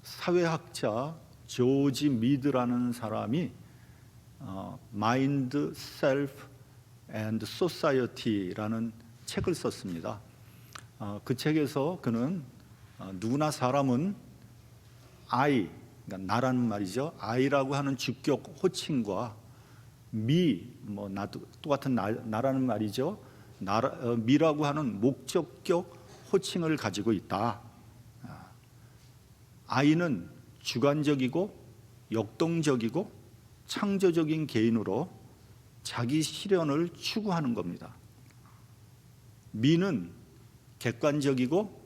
사회학자 조지 미드라는 사람이 마인드, 셀프 앤드 소사이어티라는 책을 썼습니다. 그 책에서 그는 누구나 사람은 I, 그러니까 나라는 말이죠. I라고 하는 주격 호칭과 나도 똑같은 나라는 말이죠. 미라고 하는 목적격 호칭을 가지고 있다. I는 주관적이고 역동적이고 창조적인 개인으로 자기 실현을 추구하는 겁니다. 미는 객관적이고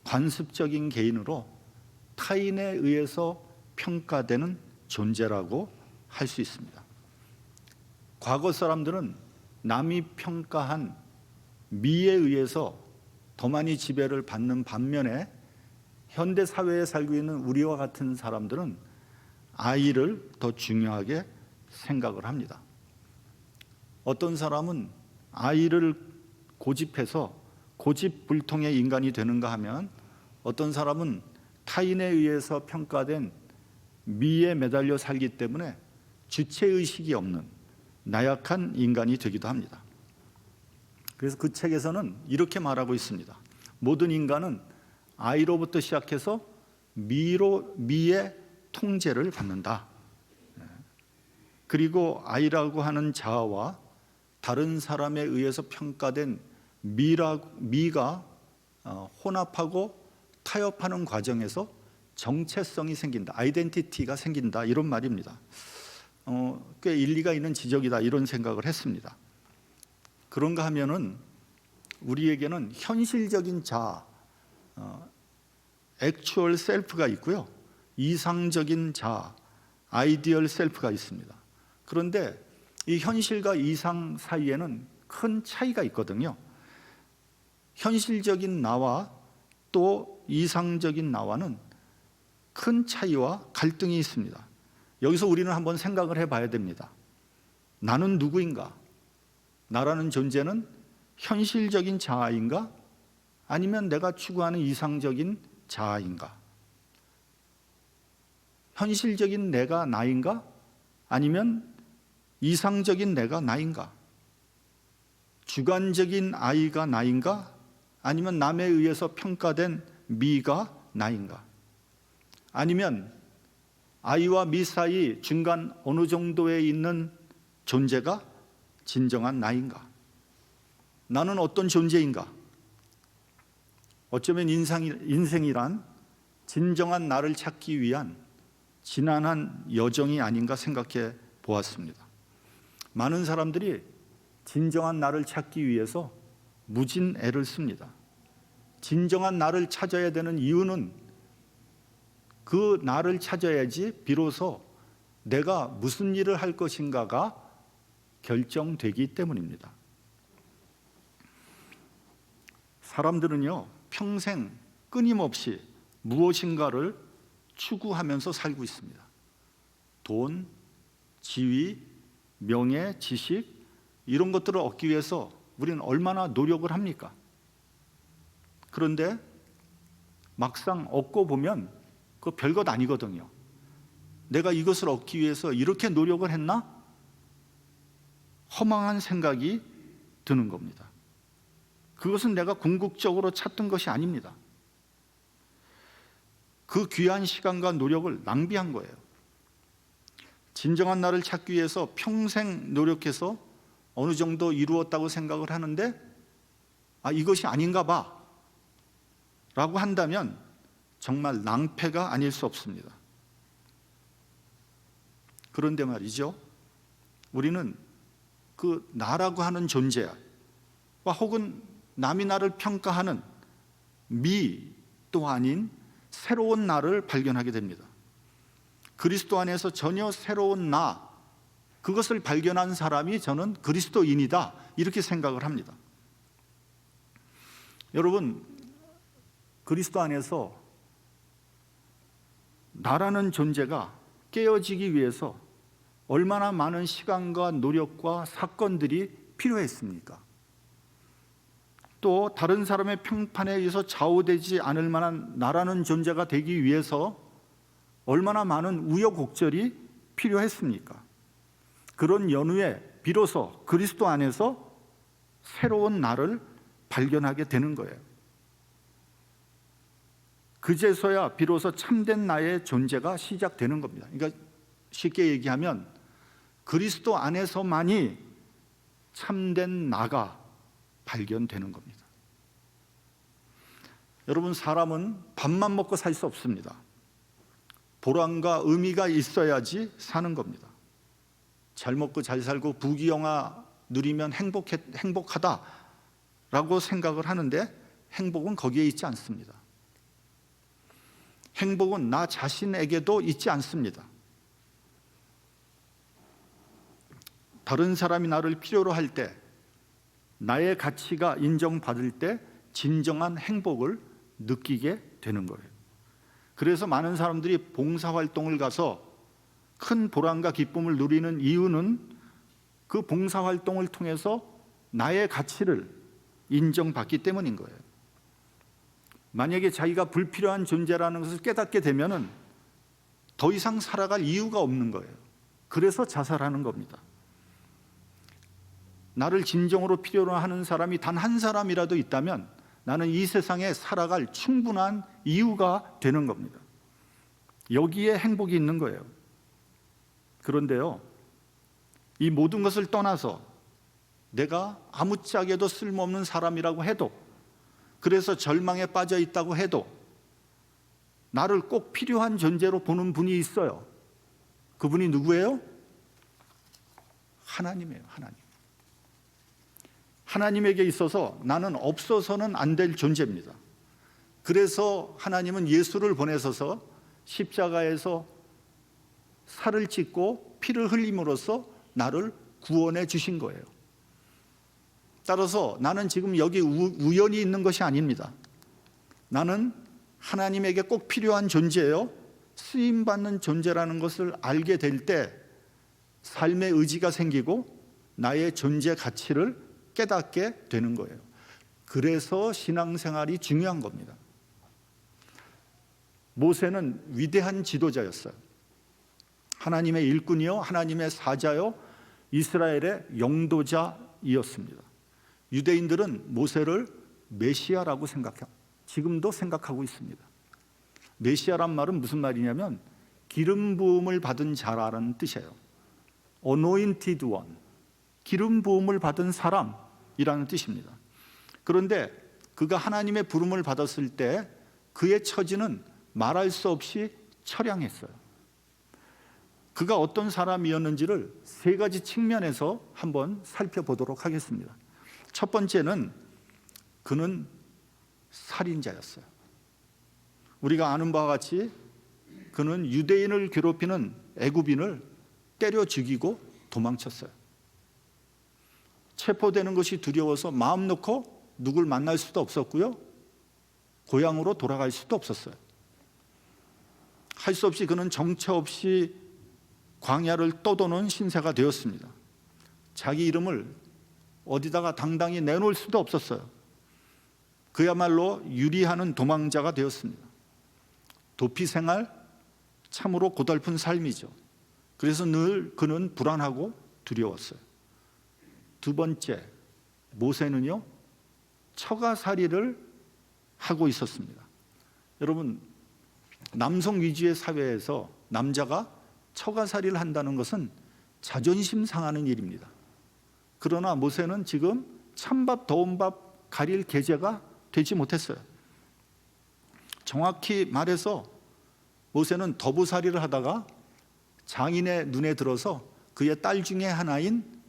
관습적인 개인으로 타인에 의해서 평가되는 존재라고 할 수 있습니다. 과거 사람들은 남이 평가한 미에 의해서 더 많이 지배를 받는 반면에 현대 사회에 살고 있는 우리와 같은 사람들은 I를 더 중요하게 생각을 합니다. 어떤 사람은 I를 고집해서 고집불통의 인간이 되는가 하면 어떤 사람은 타인에 의해서 평가된 미에 매달려 살기 때문에 주체의식이 없는 나약한 인간이 되기도 합니다. 그래서 그 책에서는 이렇게 말하고 있습니다. 모든 인간은 I로부터 시작해서 미의 통제를 받는다. 그리고 I라고 하는 자아와 다른 사람에 의해서 평가된 미가 혼합하고 타협하는 과정에서 정체성이 생긴다, 아이덴티티가 생긴다, 이런 말입니다. 꽤 일리가 있는 지적이다, 이런 생각을 했습니다. 그런가 하면은 우리에게는 현실적인 자아, 액추얼 셀프가 있고요, 이상적인 자아, 아이디얼 셀프가 있습니다. 그런데 이 현실과 이상 사이에는 큰 차이가 있거든요. 현실적인 나와 또 이상적인 나와는 큰 차이와 갈등이 있습니다. 여기서 우리는 한번 생각을 해봐야 됩니다. 나는 누구인가? 나라는 존재는 현실적인 자아인가? 아니면 내가 추구하는 이상적인 자아인가? 현실적인 내가 나인가? 아니면 이상적인 내가 나인가? 주관적인 I가 나인가? 아니면 남에 의해서 평가된 미가 나인가? 아니면 I와 미 사이 중간 어느 정도에 있는 존재가 진정한 나인가? 나는 어떤 존재인가? 어쩌면 인생이란 진정한 나를 찾기 위한 지난한 여정이 아닌가 생각해 보았습니다. 많은 사람들이 진정한 나를 찾기 위해서 무진 애를 씁니다. 진정한 나를 찾아야 되는 이유는 그 나를 찾아야지 비로소 내가 무슨 일을 할 것인가가 결정되기 때문입니다. 사람들은요, 평생 끊임없이 무엇인가를 추구하면서 살고 있습니다. 돈, 지위, 명예, 지식, 이런 것들을 얻기 위해서 우리는 얼마나 노력을 합니까? 그런데 막상 얻고 보면 그거 별것 아니거든요. 내가 이것을 얻기 위해서 이렇게 노력을 했나? 허망한 생각이 드는 겁니다. 그것은 내가 궁극적으로 찾던 것이 아닙니다. 그 귀한 시간과 노력을 낭비한 거예요. 진정한 나를 찾기 위해서 평생 노력해서 어느 정도 이루었다고 생각을 하는데 이것이 아닌가 봐 라고 한다면 정말 낭패가 아닐 수 없습니다. 그런데 말이죠, 우리는 그 나라고 하는 존재와 혹은 남이 나를 평가하는 미도 아닌 새로운 나를 발견하게 됩니다. 그리스도 안에서 전혀 새로운 나, 그것을 발견한 사람이 저는 그리스도인이다, 이렇게 생각을 합니다. 여러분, 그리스도 안에서 나라는 존재가 깨어지기 위해서 얼마나 많은 시간과 노력과 사건들이 필요했습니까? 또 다른 사람의 평판에 의해서 좌우되지 않을 만한 나라는 존재가 되기 위해서 얼마나 많은 우여곡절이 필요했습니까? 그런 연후에 비로소 그리스도 안에서 새로운 나를 발견하게 되는 거예요. 그제서야 비로소 참된 나의 존재가 시작되는 겁니다. 그러니까 쉽게 얘기하면 그리스도 안에서만이 참된 나가 발견되는 겁니다. 여러분, 사람은 밥만 먹고 살 수 없습니다. 보람과 의미가 있어야지 사는 겁니다. 잘 먹고 잘 살고 부귀영화 누리면 행복하다라고 생각을 하는데 행복은 거기에 있지 않습니다. 행복은 나 자신에게도 있지 않습니다. 다른 사람이 나를 필요로 할 때, 나의 가치가 인정받을 때 진정한 행복을 느끼게 되는 거예요. 그래서 많은 사람들이 봉사활동을 가서 큰 보람과 기쁨을 누리는 이유는 그 봉사활동을 통해서 나의 가치를 인정받기 때문인 거예요. 만약에 자기가 불필요한 존재라는 것을 깨닫게 되면은 더 이상 살아갈 이유가 없는 거예요. 그래서 자살하는 겁니다. 나를 진정으로 필요로 하는 사람이 단 한 사람이라도 있다면 나는 이 세상에 살아갈 충분한 이유가 되는 겁니다. 여기에 행복이 있는 거예요. 그런데요, 이 모든 것을 떠나서 내가 아무짝에도 쓸모없는 사람이라고 해도, 그래서 절망에 빠져 있다고 해도 나를 꼭 필요한 존재로 보는 분이 있어요. 그분이 누구예요? 하나님이에요. 하나님에게 있어서 나는 없어서는 안 될 존재입니다. 그래서 하나님은 예수를 보내셔서 십자가에서 살을 찢고 피를 흘림으로써 나를 구원해 주신 거예요. 따라서 나는 지금 여기 우연히 있는 것이 아닙니다. 나는 하나님에게 꼭 필요한 존재예요. 쓰임받는 존재라는 것을 알게 될 때 삶의 의지가 생기고 나의 존재 가치를 깨닫게 되는 거예요. 그래서 신앙생활이 중요한 겁니다. 모세는 위대한 지도자였어요. 하나님의 일꾼이요, 하나님의 사자요, 이스라엘의 영도자이었습니다. 유대인들은 모세를 메시아라고 지금도 생각하고 있습니다. 메시아란 말은 무슨 말이냐면 기름 부음을 받은 자라는 뜻이에요. Anointed one, 기름 부음을 받은 사람이라는 뜻입니다. 그런데 그가 하나님의 부름을 받았을 때 그의 처지는 말할 수 없이 처량했어요. 그가 어떤 사람이었는지를 세 가지 측면에서 한번 살펴보도록 하겠습니다. 첫 번째는 그는 살인자였어요. 우리가 아는 바와 같이 그는 유대인을 괴롭히는 애굽인을 때려 죽이고 도망쳤어요. 체포되는 것이 두려워서 마음 놓고 누굴 만날 수도 없었고요, 고향으로 돌아갈 수도 없었어요. 할 수 없이 그는 정처 없이 광야를 떠도는 신세가 되었습니다. 자기 이름을 어디다가 당당히 내놓을 수도 없었어요. 그야말로 유리하는 도망자가 되었습니다. 도피 생활, 참으로 고달픈 삶이죠. 그래서 늘 그는 불안하고 두려웠어요. 두 번째, 모세는요, 처가살이를 하고 있었습니다. 여러분, 남성 위주의 사회에서 남자가 처가살이를 한다는 것은 자존심 상하는 일입니다. 그러나 모세는 지금 찬밥 더운 밥 가릴 계제가 되지 못했어요. 정확히 말해서 모세는 더부살이를 하다가 장인의 눈에 들어서 그의 딸 중에 하나인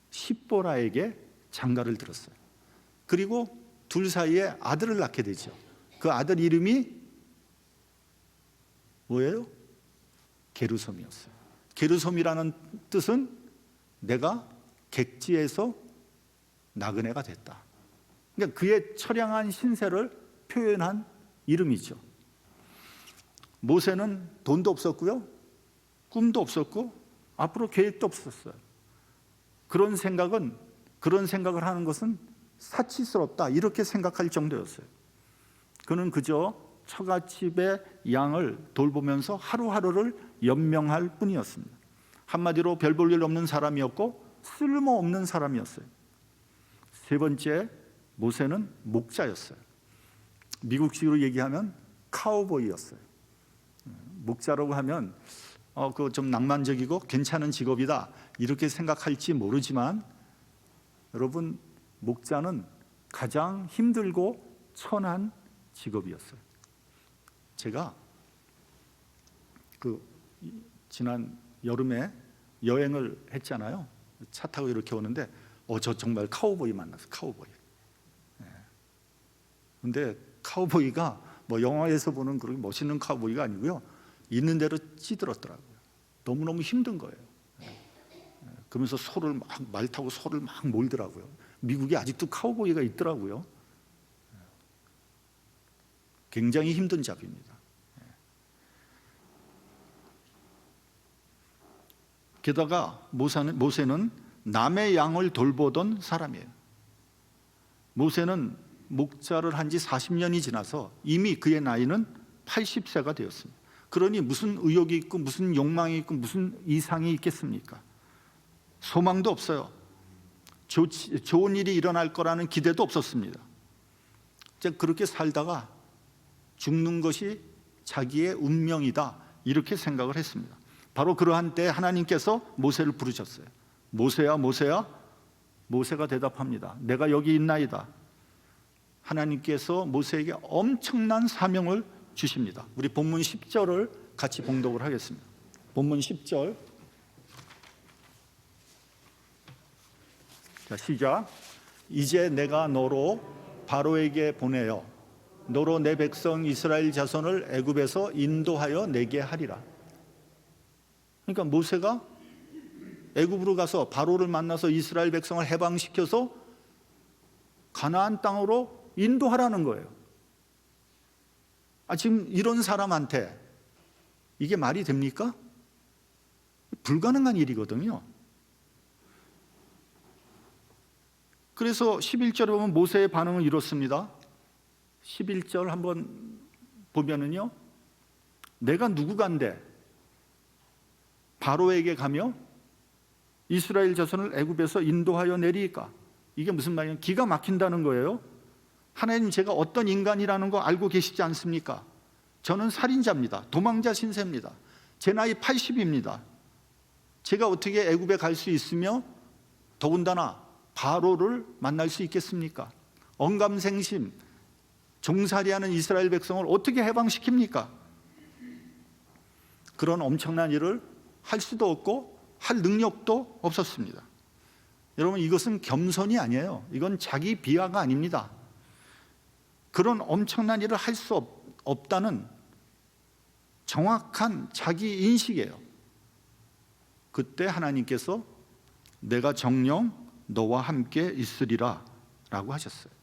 십보라에게 장가를 들었어요. 그리고 둘 사이에 아들을 낳게 되죠. 그 아들 이름이 뭐예요? 게르솜이었어요. 게르솜이라는 뜻은 내가 객지에서 나그네가 됐다. 그러니까 그의 처량한 신세를 표현한 이름이죠. 모세는 돈도 없었고요, 꿈도 없었고 앞으로 계획도 없었어요. 그런 생각을 하는 것은 사치스럽다 이렇게 생각할 정도였어요. 그는 그저 처갓집의 양을 돌보면서 하루하루를 연명할 뿐이었습니다. 한마디로 별 볼 일 없는 사람이었고 쓸모없는 사람이었어요. 세 번째, 모세는 목자였어요. 미국식으로 얘기하면 카우보이였어요. 목자라고 하면 그 좀 낭만적이고 괜찮은 직업이다 이렇게 생각할지 모르지만, 여러분, 목자는 가장 힘들고 천한 직업이었어요. 제가 지난 여름에 여행을 했잖아요. 차 타고 이렇게 오는데 저 정말 카우보이 만났어요. 카우보이. 근데 카우보이가 뭐 영화에서 보는 그렇게 멋있는 카우보이가 아니고요, 있는 대로 찌들었더라고요. 너무너무 힘든 거예요. 그러면서 소를 막 말 타고 소를 막 몰더라고요. 미국에 아직도 카우보이가 있더라고요. 굉장히 힘든 잡입니다. 게다가 모세는 남의 양을 돌보던 사람이에요. 모세는 목자를 한 지 40년이 지나서 이미 그의 나이는 80세가 되었습니다. 그러니 무슨 의욕이 있고 무슨 욕망이 있고 무슨 이상이 있겠습니까? 소망도 없어요. 좋은 일이 일어날 거라는 기대도 없었습니다. 그렇게 살다가 죽는 것이 자기의 운명이다 이렇게 생각을 했습니다. 바로 그러한 때 하나님께서 모세를 부르셨어요. 모세야, 모세야. 모세가 대답합니다. 내가 여기 있나이다. 하나님께서 모세에게 엄청난 사명을 주십니다. 우리 본문 10절을 같이 봉독을 하겠습니다. 본문 10절. 자, 시작. 이제 내가 너로 바로에게 보내어 너로 내 백성 이스라엘 자손을 애굽에서 인도하여 내게 하리라. 그러니까 모세가 애굽으로 가서 바로를 만나서 이스라엘 백성을 해방시켜서 가나안 땅으로 인도하라는 거예요. 지금 이런 사람한테 이게 말이 됩니까? 불가능한 일이거든요. 그래서 11절에 보면 모세의 반응은 이렇습니다. 11절 한번 보면은요, 내가 누구간데 바로에게 가며 이스라엘 자손을 애굽에서 인도하여 내리까? 이게 무슨 말이냐? 기가 막힌다는 거예요. 하나님, 제가 어떤 인간이라는 거 알고 계시지 않습니까? 저는 살인자입니다. 도망자 신세입니다. 제 나이 80입니다. 제가 어떻게 애굽에 갈 수 있으며 더군다나 바로를 만날 수 있겠습니까? 언감생심 종살이하는 이스라엘 백성을 어떻게 해방시킵니까? 그런 엄청난 일을 할 수도 없고 할 능력도 없었습니다. 여러분, 이것은 겸손이 아니에요. 이건 자기 비하가 아닙니다. 그런 엄청난 일을 할 수 없다는 정확한 자기 인식이에요. 그때 하나님께서 내가 정녕 너와 함께 있으리라 라고 하셨어요.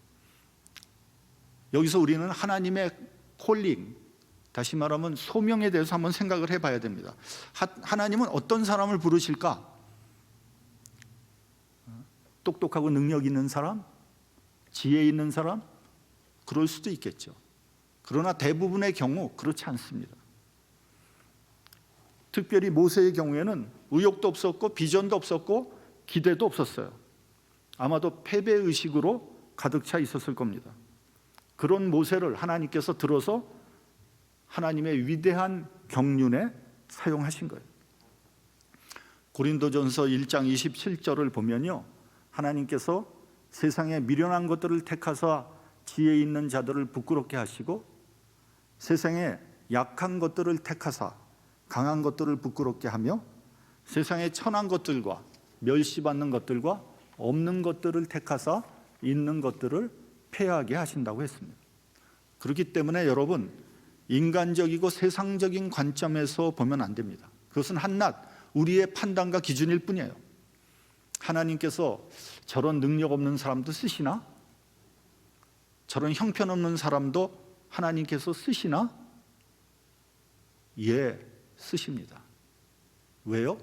여기서 우리는 하나님의 콜링, 다시 말하면 소명에 대해서 한번 생각을 해봐야 됩니다. 하나님은 어떤 사람을 부르실까? 똑똑하고 능력 있는 사람? 지혜 있는 사람? 그럴 수도 있겠죠. 그러나 대부분의 경우 그렇지 않습니다. 특별히 모세의 경우에는 의욕도 없었고 비전도 없었고 기대도 없었어요. 아마도 패배의식으로 가득 차 있었을 겁니다. 그런 모세를 하나님께서 들어서 하나님의 위대한 경륜에 사용하신 거예요. 고린도전서 1장 27절을 보면요, 하나님께서 세상에 미련한 것들을 택하사 지혜 있는 자들을 부끄럽게 하시고 세상에 약한 것들을 택하사 강한 것들을 부끄럽게 하며 세상에 천한 것들과 멸시받는 것들과 없는 것들을 택하사 있는 것들을 폐하게 하신다고 했습니다. 그렇기 때문에 여러분, 인간적이고 세상적인 관점에서 보면 안 됩니다. 그것은 한낱 우리의 판단과 기준일 뿐이에요. 하나님께서 저런 능력 없는 사람도 쓰시나? 저런 형편없는 사람도 하나님께서 쓰시나? 예, 쓰십니다. 왜요?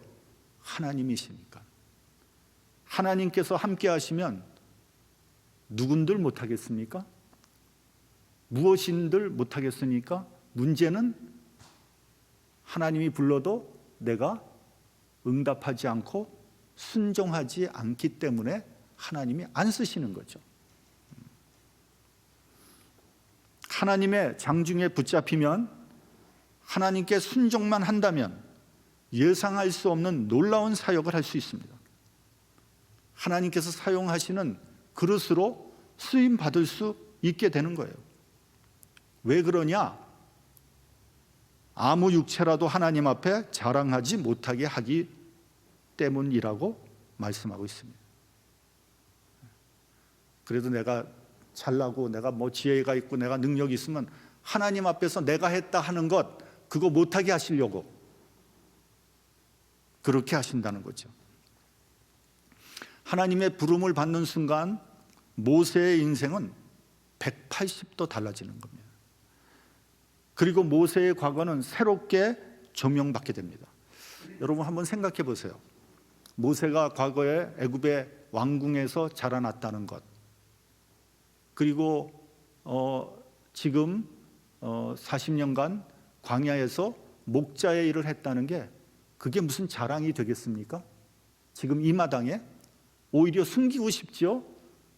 하나님이시니까. 하나님께서 함께 하시면 누군들 못하겠습니까? 무엇인들 못하겠습니까? 문제는 하나님이 불러도 내가 응답하지 않고 순종하지 않기 때문에 하나님이 안 쓰시는 거죠. 하나님의 장중에 붙잡히면, 하나님께 순종만 한다면 예상할 수 없는 놀라운 사역을 할 수 있습니다. 하나님께서 사용하시는 그릇으로 쓰임 받을 수 있게 되는 거예요. 왜 그러냐? 아무 육체라도 하나님 앞에 자랑하지 못하게 하기 때문이라고 말씀하고 있습니다. 그래도 내가 잘나고 내가 뭐 지혜가 있고 내가 능력이 있으면 하나님 앞에서 내가 했다 하는 것, 그거 못하게 하시려고 그렇게 하신다는 거죠. 하나님의 부름을 받는 순간 모세의 인생은 180도 달라지는 겁니다. 그리고 모세의 과거는 새롭게 조명받게 됩니다. 여러분 한번 생각해 보세요. 모세가 과거에 애굽의 왕궁에서 자라났다는 것, 그리고 지금 40년간 광야에서 목자의 일을 했다는 게 그게 무슨 자랑이 되겠습니까? 지금 이 마당에 오히려 숨기고 싶죠.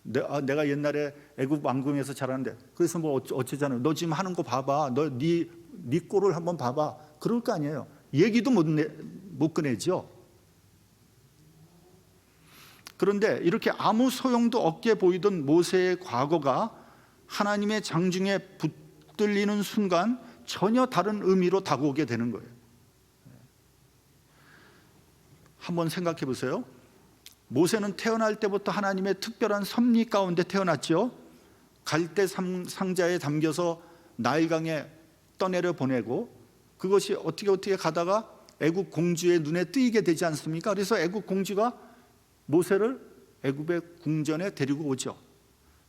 내가 옛날에 애굽 왕궁에서 자랐는데, 그래서 뭐 어쩌잖아요. 너 지금 하는 거 봐봐. 너 네 꼴을 한번 봐봐. 그럴 거 아니에요. 얘기도 못 꺼내죠. 그런데 이렇게 아무 소용도 없게 보이던 모세의 과거가 하나님의 장중에 붙들리는 순간 전혀 다른 의미로 다가오게 되는 거예요. 한번 생각해 보세요. 모세는 태어날 때부터 하나님의 특별한 섭리 가운데 태어났죠. 갈대 상자에 담겨서 나일강에 떠내려 보내고, 그것이 어떻게 가다가 애굽 공주의 눈에 띄게 되지 않습니까? 그래서 애굽 공주가 모세를 애굽의 궁전에 데리고 오죠.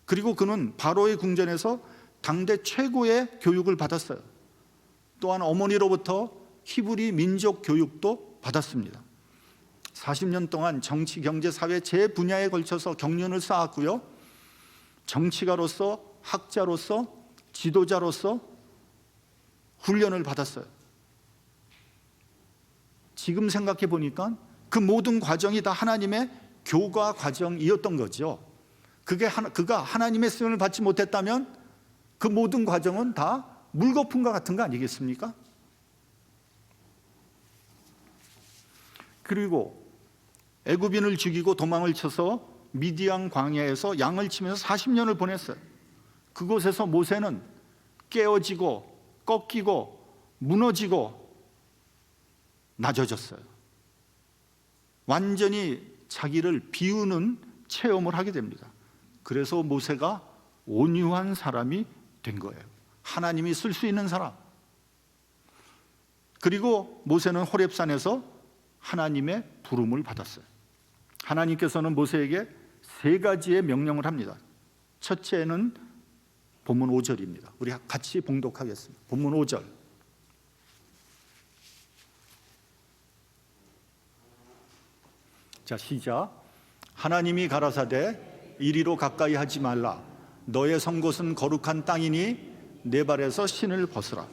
그리고 그는 바로의 궁전에서 당대 최고의 교육을 받았어요. 또한 어머니로부터 히브리 민족 교육도 받았습니다. 40년 동안 정치, 경제, 사회 제 분야에 걸쳐서 경륜을 쌓았고요. 정치가로서, 학자로서, 지도자로서 훈련을 받았어요. 지금 생각해 보니까 그 모든 과정이 다 하나님의 교과 과정이었던 거죠. 그가 하나님의 쓰임을 받지 못했다면 그 모든 과정은 다 물거품과 같은 거 아니겠습니까? 그리고 애굽인을 죽이고 도망을 쳐서 미디안 광야에서 양을 치면서 40년을 보냈어요. 그곳에서 모세는 깨어지고 꺾이고 무너지고 낮아졌어요. 완전히 자기를 비우는 체험을 하게 됩니다. 그래서 모세가 온유한 사람이 된 거예요. 하나님이 쓸 수 있는 사람. 그리고 모세는 호렙산에서 하나님의 부름을 받았어요. 하나님께서는 모세에게 3가지의 명령을 합니다. 첫째는 본문 5절입니다. 우리 같이 봉독하겠습니다. 본문 5절. 자, 시작. 하나님이 가라사대 이리로 가까이 하지 말라. 너의 선 곳은 거룩한 땅이니 내 발에서 신을 벗으라.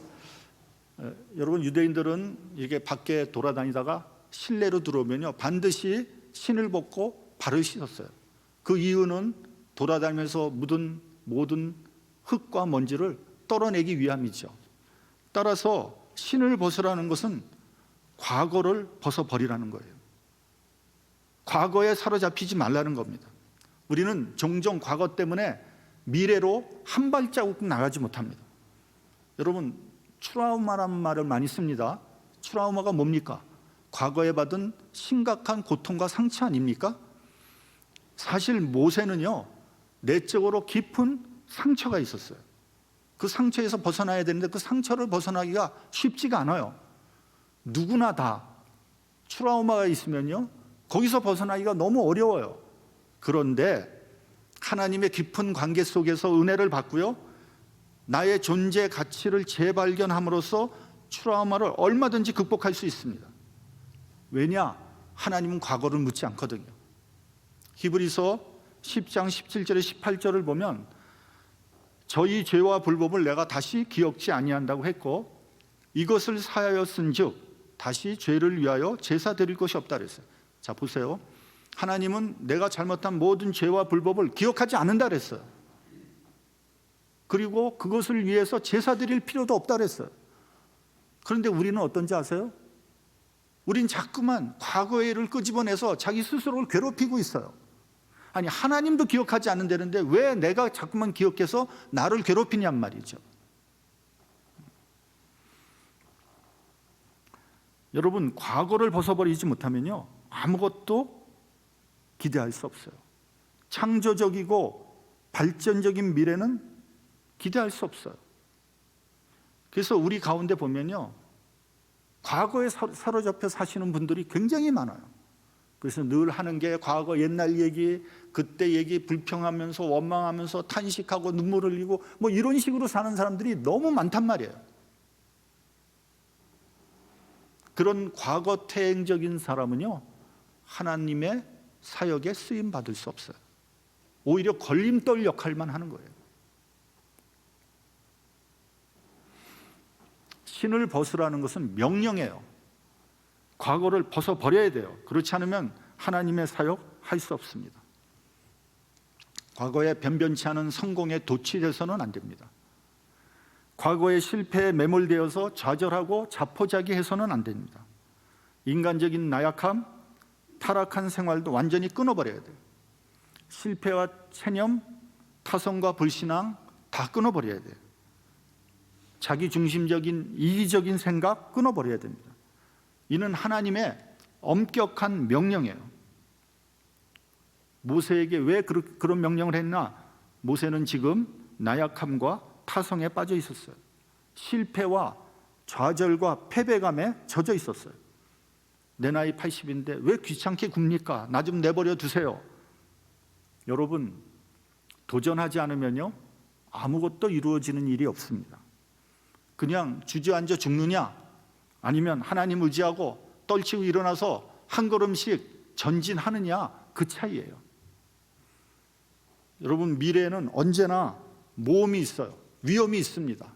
여러분, 유대인들은 이렇게 밖에 돌아다니다가 실내로 들어오면요 반드시 신을 벗고 발을 씻었어요. 그 이유는 돌아다니면서 묻은 모든 흙과 먼지를 떨어내기 위함이죠. 따라서 신을 벗으라는 것은 과거를 벗어버리라는 거예요. 과거에 사로잡히지 말라는 겁니다. 우리는 종종 과거 때문에 미래로 한 발자국 나가지 못합니다. 여러분, 트라우마라는 말을 많이 씁니다. 트라우마가 뭡니까? 과거에 받은 심각한 고통과 상처 아닙니까? 사실 모세는요 내적으로 깊은 상처가 있었어요. 그 상처에서 벗어나야 되는데 그 상처를 벗어나기가 쉽지가 않아요. 누구나 다 트라우마가 있으면요 거기서 벗어나기가 너무 어려워요. 그런데 하나님의 깊은 관계 속에서 은혜를 받고요, 나의 존재 가치를 재발견함으로써 트라우마를 얼마든지 극복할 수 있습니다. 왜냐? 하나님은 과거를 묻지 않거든요. 히브리서 10장 17절에 18절을 보면 저희 죄와 불법을 내가 다시 기억지 아니한다고 했고 이것을 사하였은즉 다시 죄를 위하여 제사 드릴 것이 없다 그랬어요. 자 보세요. 하나님은 내가 잘못한 모든 죄와 불법을 기억하지 않는다 그랬어요. 그리고 그것을 위해서 제사 드릴 필요도 없다 그랬어요. 그런데 우리는 어떤지 아세요? 우린 자꾸만 과거의 일을 끄집어내서 자기 스스로를 괴롭히고 있어요. 아니 하나님도 기억하지 않는다는데 왜 내가 자꾸만 기억해서 나를 괴롭히냔 말이죠. 여러분 과거를 벗어버리지 못하면요 아무것도 기대할 수 없어요. 창조적이고 발전적인 미래는 기대할 수 없어요. 그래서 우리 가운데 보면요 과거에 사로잡혀 사시는 분들이 굉장히 많아요. 그래서 늘 하는 게 과거 옛날 얘기, 그때 얘기 불평하면서 원망하면서 탄식하고 눈물 흘리고 뭐 이런 식으로 사는 사람들이 너무 많단 말이에요. 그런 과거 태행적인 사람은요 하나님의 사역에 쓰임 받을 수 없어요. 오히려 걸림돌 역할만 하는 거예요. 신을 벗으라는 것은 명령이에요. 과거를 벗어버려야 돼요. 그렇지 않으면 하나님의 사역 할 수 없습니다. 과거에 변변치 않은 성공에 도취돼서는 안 됩니다. 과거의 실패에 매몰되어서 좌절하고 자포자기해서는 안 됩니다. 인간적인 나약함, 타락한 생활도 완전히 끊어버려야 돼요. 실패와 체념, 타성과 불신앙 다 끊어버려야 돼요. 자기중심적인 이기적인 생각 끊어버려야 됩니다. 이는 하나님의 엄격한 명령이에요. 모세에게 왜 그런 명령을 했나? 모세는 지금 나약함과 타성에 빠져 있었어요. 실패와 좌절과 패배감에 젖어 있었어요. 내 나이 80인데 왜 귀찮게 굽니까? 나 좀 내버려 두세요. 여러분 도전하지 않으면요 아무것도 이루어지는 일이 없습니다. 그냥 주저앉아 죽느냐 아니면 하나님 의지하고 떨치고 일어나서 한 걸음씩 전진하느냐 그 차이예요. 여러분 미래에는 언제나 모험이 있어요. 위험이 있습니다.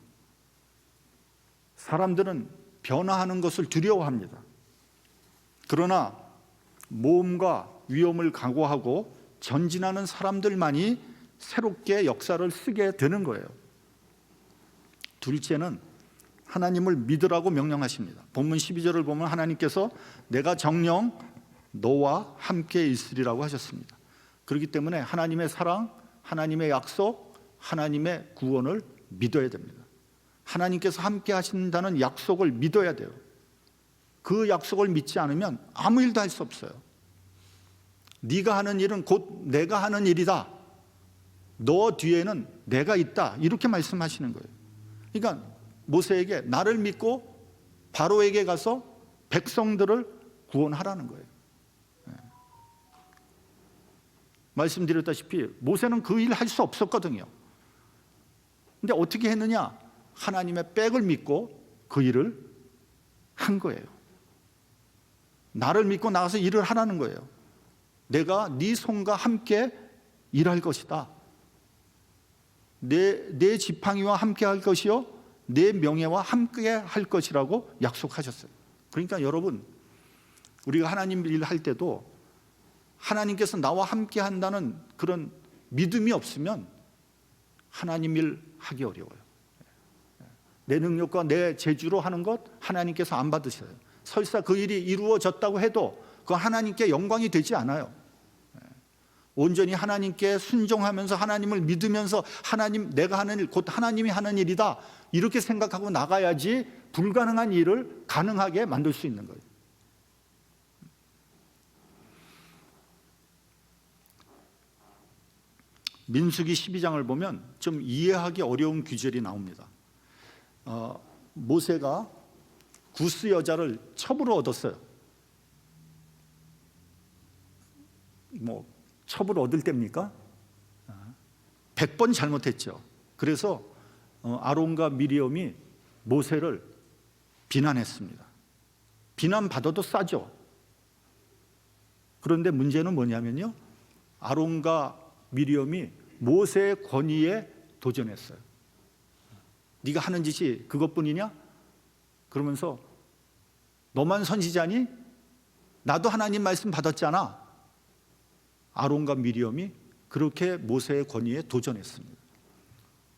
사람들은 변화하는 것을 두려워합니다. 그러나 모험과 위험을 각오하고 전진하는 사람들만이 새롭게 역사를 쓰게 되는 거예요. 둘째는 하나님을 믿으라고 명령하십니다. 본문 12절을 보면 하나님께서 내가 정녕 너와 함께 있으리라고 하셨습니다. 그렇기 때문에 하나님의 사랑, 하나님의 약속, 하나님의 구원을 믿어야 됩니다. 하나님께서 함께 하신다는 약속을 믿어야 돼요. 그 약속을 믿지 않으면 아무 일도 할 수 없어요. 네가 하는 일은 곧 내가 하는 일이다. 너 뒤에는 내가 있다. 이렇게 말씀하시는 거예요. 그러니까 모세에게 나를 믿고 바로에게 가서 백성들을 구원하라는 거예요. 말씀드렸다시피 모세는 그 일을 할 수 없었거든요. 근데 어떻게 했느냐? 하나님의 백을 믿고 그 일을 한 거예요. 나를 믿고 나가서 일을 하라는 거예요. 내가 네 손과 함께 일할 것이다. 내 지팡이와 함께 할 것이요 내 명예와 함께 할 것이라고 약속하셨어요. 그러니까 여러분 우리가 하나님 일 할 때도 하나님께서 나와 함께 한다는 그런 믿음이 없으면 하나님 일 하기 어려워요. 내 능력과 내 재주로 하는 것 하나님께서 안 받으셔요. 설사 그 일이 이루어졌다고 해도 그건 하나님께 영광이 되지 않아요. 온전히 하나님께 순종하면서 하나님을 믿으면서 하나님 내가 하는 일 곧 하나님이 하는 일이다 이렇게 생각하고 나가야지 불가능한 일을 가능하게 만들 수 있는 거예요. 민수기 12장을 보면 좀 이해하기 어려운 규절이 나옵니다. 모세가 구스 여자를 첩으로 얻었어요. 뭐 첩을 얻을 때입니까? 100번 잘못했죠. 그래서 아론과 미리엄이 모세를 비난했습니다. 비난받아도 싸죠. 그런데 문제는 뭐냐면요. 아론과 미리엄이 모세의 권위에 도전했어요. 네가 하는 짓이 그것뿐이냐? 그러면서 너만 선지자니? 나도 하나님 말씀 받았잖아. 아론과 미리엄이 그렇게 모세의 권위에 도전했습니다.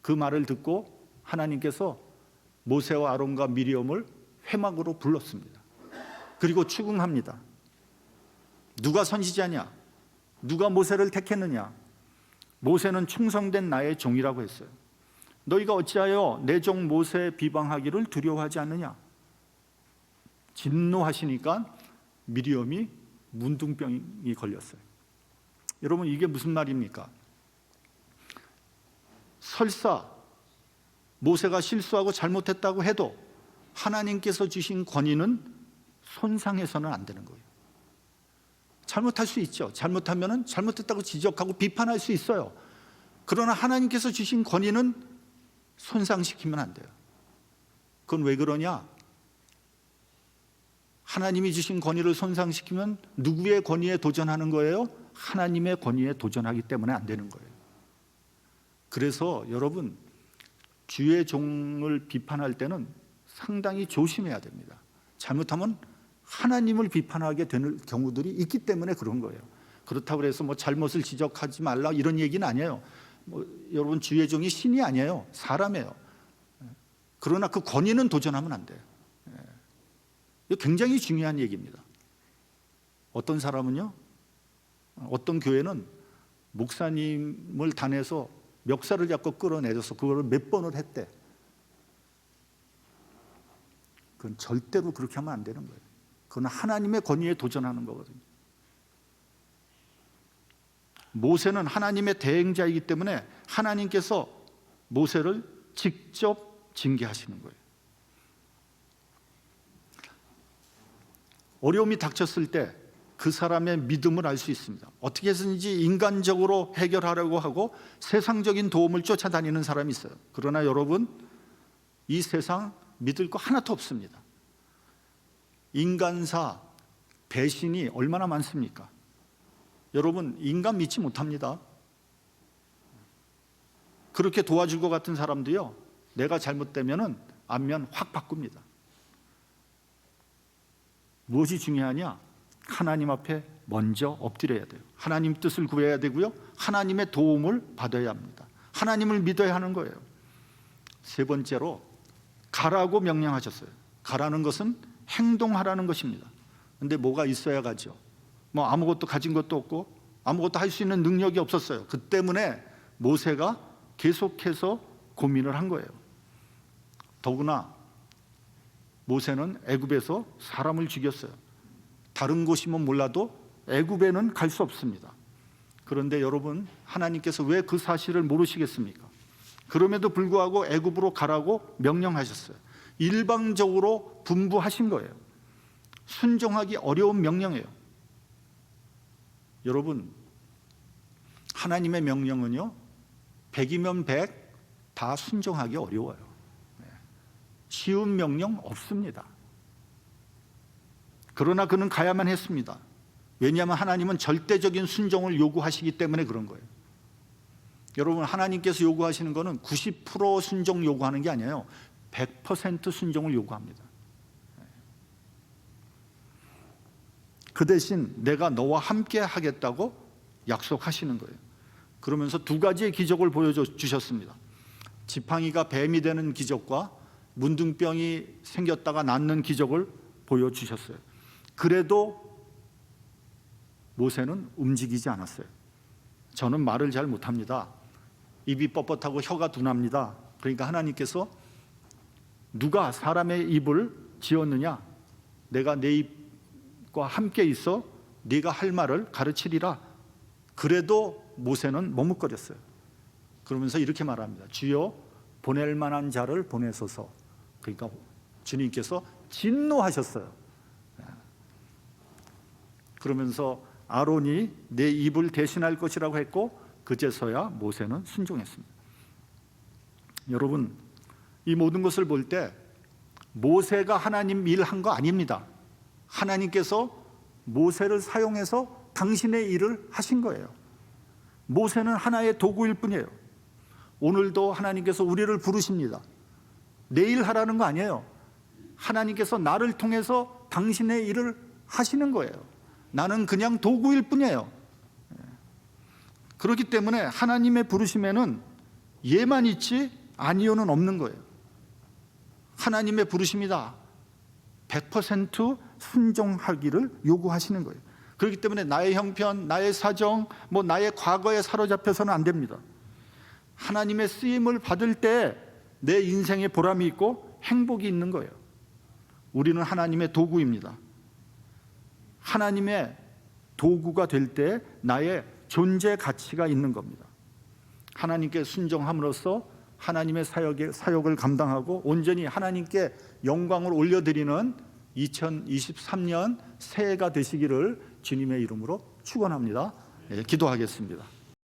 그 말을 듣고 하나님께서 모세와 아론과 미리엄을 회막으로 불렀습니다. 그리고 추궁합니다. 누가 선지자냐? 누가 모세를 택했느냐? 모세는 충성된 나의 종이라고 했어요. 너희가 어찌하여 내 종 모세 비방하기를 두려워하지 않느냐? 진노하시니까 미리엄이 문둥병이 걸렸어요. 여러분, 이게 무슨 말입니까? 설사 모세가 실수하고 잘못했다고 해도 하나님께서 주신 권위는 손상해서는 안 되는 거예요. 잘못할 수 있죠. 잘못하면 잘못했다고 지적하고 비판할 수 있어요. 그러나 하나님께서 주신 권위는 손상시키면 안 돼요. 그건 왜 그러냐? 하나님이 주신 권위를 손상시키면 누구의 권위에 도전하는 거예요? 하나님의 권위에 도전하기 때문에 안 되는 거예요. 그래서 여러분, 주의 종을 비판할 때는 상당히 조심해야 됩니다. 잘못하면 하나님을 비판하게 되는 경우들이 있기 때문에 그런 거예요. 그렇다고 해서 뭐 잘못을 지적하지 말라 이런 얘기는 아니에요. 여러분, 주의 종이 신이 아니에요. 사람이에요. 그러나 그 권위는 도전하면 안 돼요. 이거 굉장히 중요한 얘기입니다. 어떤 사람은요, 어떤 교회는 목사님을 단해서 멱살을 잡고 끌어내려서 그거를 몇 번을 했대. 그건 절대로 그렇게 하면 안 되는 거예요. 그건 하나님의 권위에 도전하는 거거든요. 모세는 하나님의 대행자이기 때문에 하나님께서 모세를 직접 징계하시는 거예요. 어려움이 닥쳤을 때 그 사람의 믿음을 알 수 있습니다. 어떻게 해서든지 인간적으로 해결하려고 하고 세상적인 도움을 쫓아다니는 사람이 있어요. 그러나 여러분, 이 세상 믿을 거 하나도 없습니다. 인간사 배신이 얼마나 많습니까? 여러분, 인간 믿지 못합니다. 그렇게 도와줄 것 같은 사람도요, 내가 잘못되면은 안면 확 바꿉니다. 무엇이 중요하냐? 하나님 앞에 먼저 엎드려야 돼요. 하나님 뜻을 구해야 되고요, 하나님의 도움을 받아야 합니다. 하나님을 믿어야 하는 거예요. 세 번째로, 가라고 명령하셨어요. 가라는 것은 행동하라는 것입니다. 근데 뭐가 있어야 가죠? 뭐 아무것도 가진 것도 없고 아무것도 할 수 있는 능력이 없었어요. 그 때문에 모세가 계속해서 고민을 한 거예요. 더구나 모세는 애굽에서 사람을 죽였어요. 다른 곳이면 몰라도 애굽에는 갈 수 없습니다. 그런데 여러분, 하나님께서 왜 그 사실을 모르시겠습니까? 그럼에도 불구하고 애굽으로 가라고 명령하셨어요. 일방적으로 분부하신 거예요. 순종하기 어려운 명령이에요. 여러분, 하나님의 명령은요, 100이면 100 다 순종하기 어려워요. 쉬운 명령 없습니다. 그러나 그는 가야만 했습니다. 왜냐하면 하나님은 절대적인 순종을 요구하시기 때문에 그런 거예요. 여러분, 하나님께서 요구하시는 것은 90% 순종 요구하는 게 아니에요. 100% 순종을 요구합니다. 그 대신 내가 너와 함께 하겠다고 약속하시는 거예요. 그러면서 두 가지의 기적을 보여주셨습니다. 지팡이가 뱀이 되는 기적과 문둥병이 생겼다가 낫는 기적을 보여주셨어요. 그래도 모세는 움직이지 않았어요. 저는 말을 잘 못합니다. 입이 뻣뻣하고 혀가 둔합니다. 그러니까 하나님께서 누가 사람의 입을 지었느냐? 내가 내 입과 함께 있어 네가 할 말을 가르치리라. 그래도 모세는 머뭇거렸어요. 그러면서 이렇게 말합니다. 주여, 보낼 만한 자를 보내소서. 그러니까 주님께서 진노하셨어요. 그러면서 아론이 내 입을 대신할 것이라고 했고 그제서야 모세는 순종했습니다. 여러분, 이 모든 것을 볼 때 모세가 하나님 일한 거 아닙니다. 하나님께서 모세를 사용해서 당신의 일을 하신 거예요. 모세는 하나의 도구일 뿐이에요. 오늘도 하나님께서 우리를 부르십니다. 내일 하라는 거 아니에요. 하나님께서 나를 통해서 당신의 일을 하시는 거예요. 나는 그냥 도구일 뿐이에요. 그렇기 때문에 하나님의 부르심에는 예만 있지 아니요는 없는 거예요. 하나님의 부르심이다. 100% 순종하기를 요구하시는 거예요. 그렇기 때문에 나의 형편, 나의 사정, 나의 과거에 사로잡혀서는 안 됩니다. 하나님의 쓰임을 받을 때 내 인생에 보람이 있고 행복이 있는 거예요. 우리는 하나님의 도구입니다. 하나님의 도구가 될 때 나의 존재 가치가 있는 겁니다. 하나님께 순종함으로써 하나님의 사역을 감당하고 온전히 하나님께 영광을 올려드리는 2023년 새해가 되시기를 주님의 이름으로 축원합니다. 기도하겠습니다.